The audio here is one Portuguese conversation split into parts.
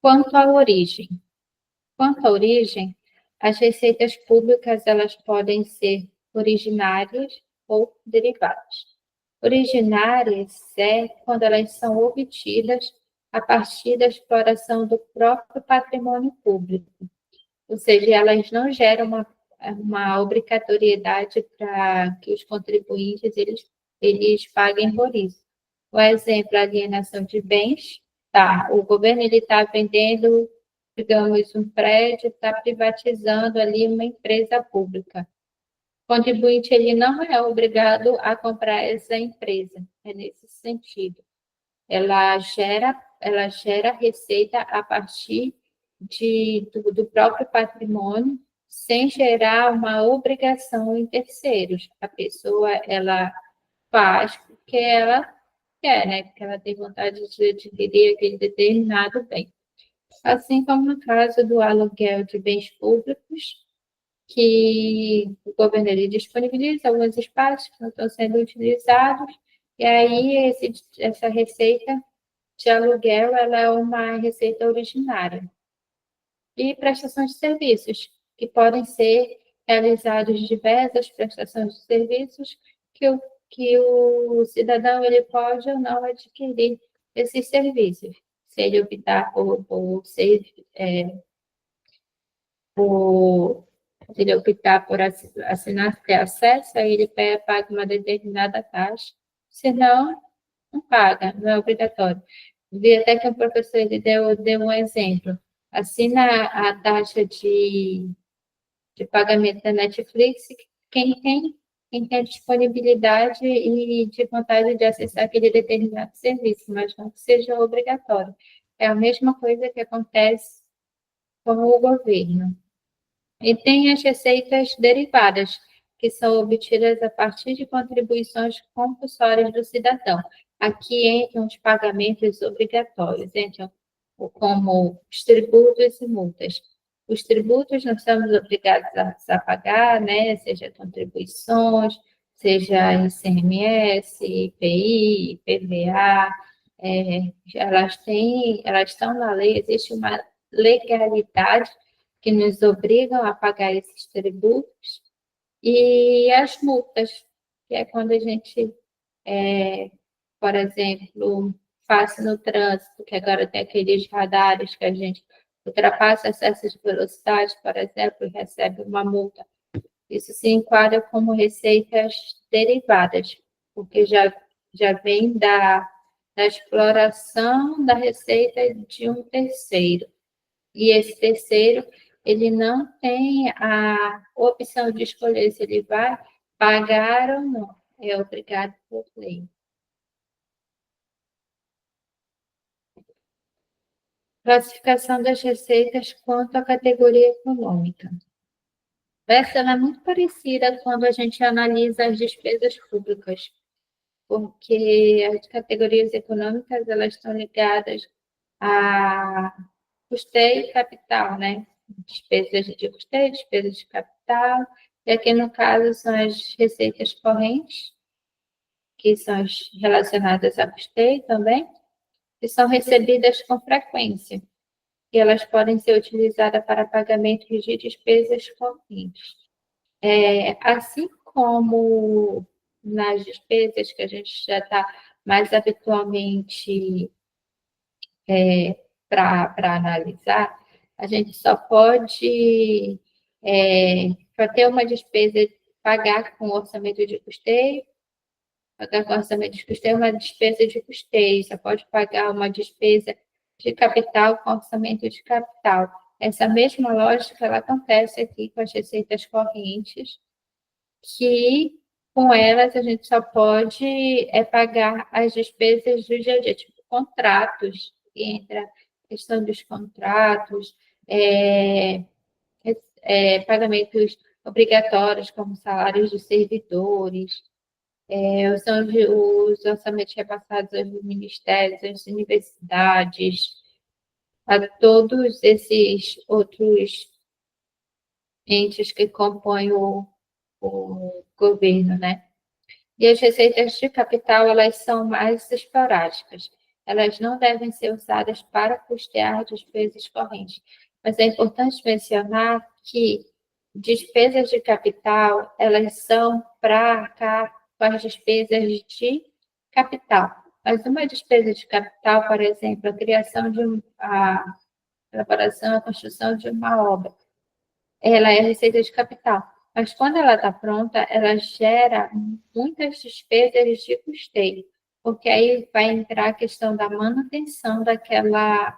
Quanto à origem. Quanto à origem, as receitas públicas elas podem ser originárias ou derivadas. Originárias é quando elas são obtidas a partir da exploração do próprio patrimônio público, ou seja, elas não geram uma obrigatoriedade para que os contribuintes eles paguem por isso. O exemplo, a alienação de bens, tá? O governo ele está vendendo, digamos, um prédio, está privatizando ali uma empresa pública. O contribuinte ele não é obrigado a comprar essa empresa, é nesse sentido. Ela gera receita a partir do próprio patrimônio, sem gerar uma obrigação em terceiros. A pessoa ela faz porque ela quer, né? Porque ela tem vontade de adquirir aquele determinado bem. Assim como no caso do aluguel de bens públicos, que o governo ele disponibiliza alguns espaços que não estão sendo utilizados, e aí essa receita de aluguel ela é uma receita originária. E prestações de serviços, que podem ser realizadas diversas prestações de serviços que o cidadão ele pode ou não adquirir esses serviços. Se ele optar se ele optar por assinar ter acesso, aí ele paga uma determinada taxa, senão não paga, não é obrigatório. Vi até que o professor ele deu um exemplo. Assina a taxa de pagamento da Netflix, quem tem, quem tem disponibilidade e de vontade de acessar aquele determinado serviço, mas não que seja obrigatório. É a mesma coisa que acontece com o governo. E tem as receitas derivadas, que são obtidas a partir de contribuições compulsórias do cidadão. Aqui entram os pagamentos obrigatórios, entram como os tributos e multas. Os tributos nós somos obrigados a pagar, né? Seja contribuições, seja ICMS, IPI, IPVA, elas estão na lei, existe uma legalidade que nos obrigam a pagar esses tributos, e as multas, que é quando a gente, por exemplo, passa no trânsito, que agora tem aqueles radares que a gente ultrapassa excesso de velocidade, por exemplo, e recebe uma multa. Isso se enquadra como receitas derivadas, porque já vem da exploração da receita de um terceiro. E esse terceiro, ele não tem a opção de escolher se ele vai pagar ou não. É obrigado por lei. Classificação das receitas quanto à categoria econômica. Essa é muito parecida quando a gente analisa as despesas públicas, porque as categorias econômicas elas estão ligadas a custeio e capital, né? Despesas de custeio, despesas de capital, e aqui no caso são as receitas correntes, que são as relacionadas a custeio também, e são recebidas com frequência, e elas podem ser utilizadas para pagamento de despesas correntes. Assim como nas despesas que a gente já está mais habitualmente para analisar, a gente só pode, para ter uma despesa, pagar com orçamento de custeio, pagar com orçamento de custeio uma despesa de custeio, só pode pagar uma despesa de capital com orçamento de capital. Essa mesma lógica ela acontece aqui com as receitas correntes, que com elas a gente só pode pagar as despesas do dia a dia, tipo contratos, que entra a questão dos contratos, pagamentos obrigatórios, como salários dos servidores, são os orçamentos repassados aos ministérios, às universidades, a todos esses outros entes que compõem o governo, né? E as receitas de capital, elas são mais esporádicas. elas não devem ser usadas para custear despesas correntes. Mas é importante mencionar que despesas de capital, elas são para arcar com as despesas de capital. Mas uma despesa de capital, por exemplo, a criação a elaboração, a construção de uma obra, ela é receita de capital. Mas quando ela está pronta, ela gera muitas despesas de custeio, porque aí vai entrar a questão da manutenção daquela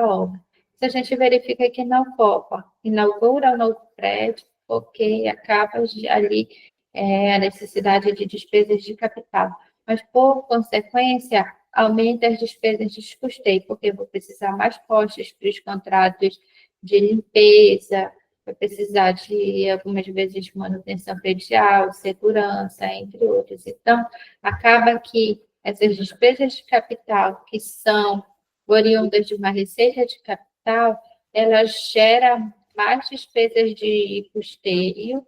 obra. Se a gente verifica que na Copa inaugura um novo prédio, ok, acaba ali a necessidade de despesas de capital. Mas, por consequência, aumenta as despesas de custeio, porque eu vou precisar mais postos para os contratos de limpeza, vai precisar de algumas vezes de manutenção predial, segurança, entre outros. Então, acaba que essas despesas de capital, que são oriundas de uma receita de capital, ela gera mais despesas de custeio,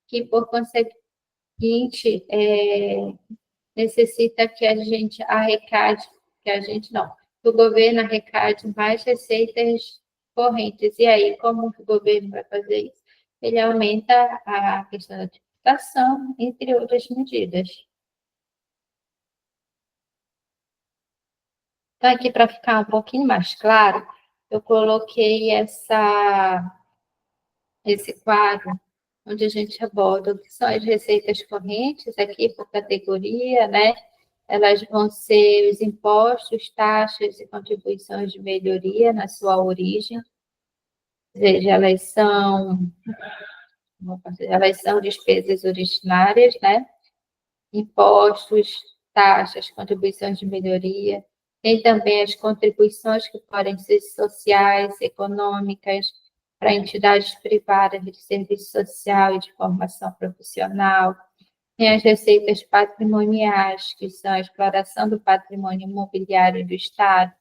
que, por conseguinte, necessita que a gente arrecade, que a gente não, que o governo arrecade mais receitas correntes. E aí, como o governo vai fazer isso? Ele aumenta a questão da tributação, entre outras medidas. Então, aqui, para ficar um pouquinho mais claro, eu coloquei esse quadro onde a gente aborda o que são as receitas correntes, aqui por categoria, né? Elas vão ser os impostos, taxas e contribuições de melhoria na sua origem, ou seja, elas são despesas originárias, né? Impostos, taxas, contribuições de melhoria. Tem também as contribuições que podem ser sociais, econômicas, para entidades privadas de serviço social e de formação profissional. Tem as receitas patrimoniais, que são a exploração do patrimônio imobiliário do Estado,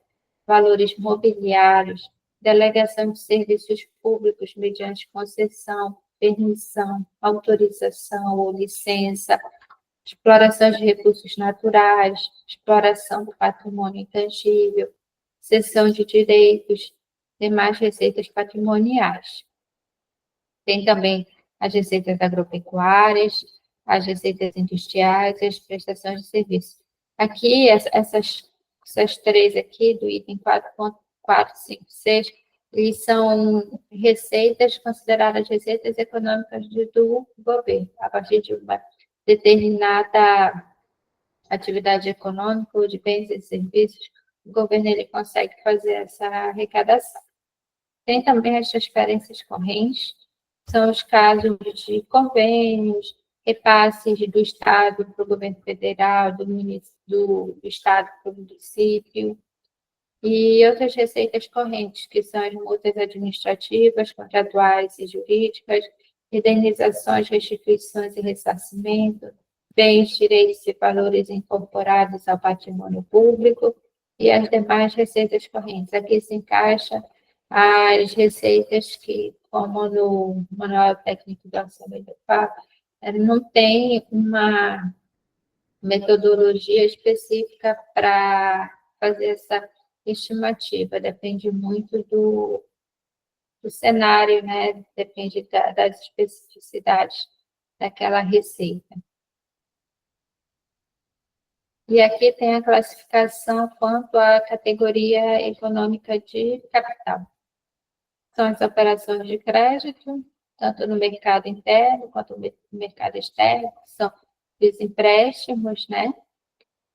valores mobiliários, delegação de serviços públicos mediante concessão, permissão, autorização ou licença, exploração de recursos naturais, exploração do patrimônio intangível, cessão de direitos, demais receitas patrimoniais. Tem também as receitas agropecuárias, as receitas industriais e as prestações de serviço. Aqui, essas três aqui, do item 4.456, eles são receitas consideradas receitas econômicas do governo, a partir de uma determinada atividade econômica ou de bens e serviços, o governo ele consegue fazer essa arrecadação. Tem também as transferências correntes, são os casos de convênios, repasses do Estado para o governo federal, do Estado para o município, e outras receitas correntes, que são as multas administrativas, contratuais e jurídicas, indenizações, restituições e ressarcimento, bens, direitos e valores incorporados ao patrimônio público e as demais receitas correntes. Aqui se encaixa as receitas que, como no Manual Técnico do Orçamento, não tem uma metodologia específica para fazer essa estimativa, depende muito do cenário, né? Depende das especificidades daquela receita. E aqui tem a classificação quanto à categoria econômica de capital. São as operações de crédito, tanto no mercado interno quanto no mercado externo, que são os empréstimos, né?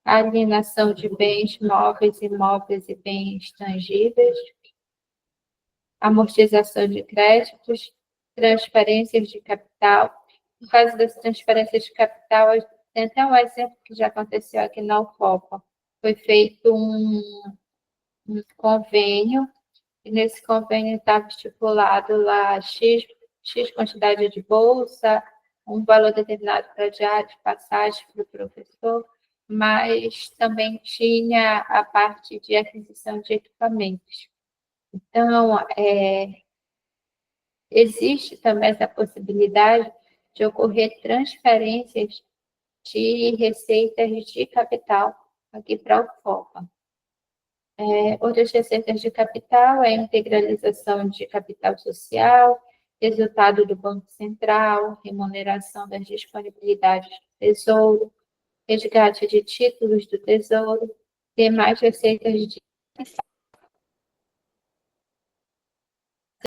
A alienação de bens móveis, imóveis e bens tangíveis, amortização de créditos, transferências de capital. No caso das transferências de capital, tem até um exemplo que já aconteceu aqui na UFOPA. Foi feito um convênio, e nesse convênio estava estipulado lá X quantidade de bolsa, um valor determinado para diário de passagem para o professor, mas também tinha a parte de aquisição de equipamentos. Então, existe também essa possibilidade de ocorrer transferências de receitas de capital aqui para o FOPA. Outras receitas de capital é a integralização de capital social, resultado do Banco Central, remuneração das disponibilidades do Tesouro, resgate de títulos do Tesouro, demais receitas de